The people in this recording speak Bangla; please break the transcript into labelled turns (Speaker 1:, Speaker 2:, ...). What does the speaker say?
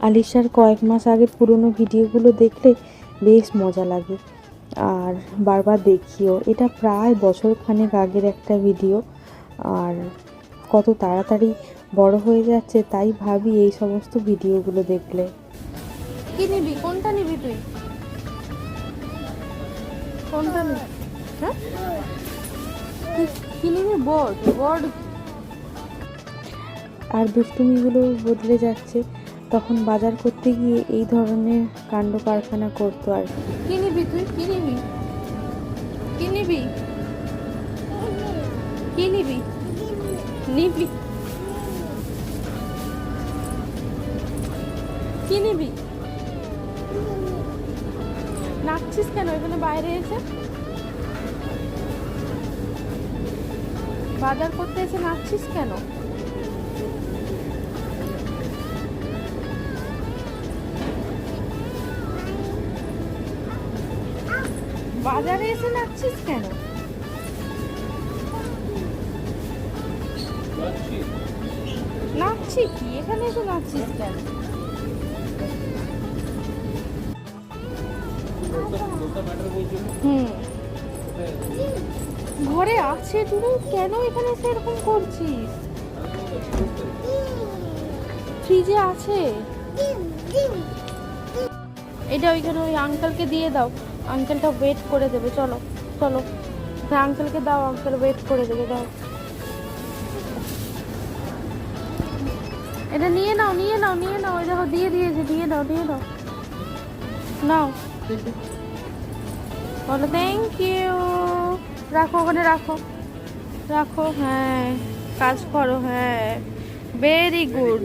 Speaker 1: আলিশার কয়েক মাস আগের পুরনো ভিডিওগুলো দেখলে বেশ মজা লাগে আর বারবার দেখিও। এটা প্রায় বছরখানেক আগের একটা ভিডিও, আর কত তাড়াতাড়ি বড় হয়ে যাচ্ছে তাই ভাবি এই সমস্ত ভিডিওগুলো দেখলে।
Speaker 2: কি নিবি? কোনটা নিবি তুই? কোনটা নিবি? হ্যাঁ, কি নিবি? Board board.
Speaker 1: আর দুষ্টুমিগুলো বদলে যাচ্ছে, তখন বাজার করতে গিয়ে এই ধরনের কাণ্ড কারখানা করতো আর কি।
Speaker 2: কি নিবি তুই? কি নিবি? কি নিবি? কি নিবি? নিবি? কি নিবি? নাচছিস কেন এখানে বাইরে এসে? বাজার করতে এসে নাচছিস কেন? বাজারে এসে নাচছিস কেন? নাচছি কি, এখানে এসে নাচছিস কেন? হুম, ঘরে আছে, তুই কেন এখানে এসে এরকম করছিস? ফ্রিজে আছে এটা, ওইখানে ওই আঙ্কেলকে দিয়ে দাও, আঙ্কেলটা ওয়েট করে দেবে। চলো চলো, হ্যাঁ আঙ্কেলকে দাও, আঙ্কেল ওয়েট করে দেবে, দাও। এটা নিয়ে নাও, নিয়ে নাও, নিয়ে নাও, ওই দেখো দিয়ে দিয়েছে, দিয়ে দাও, দিয়ে দাও, নাও। বলো থ্যাংক ইউ। রাখো ওখানে, রাখো রাখো, হ্যাঁ কাজ করো, হ্যাঁ ভেরি গুড।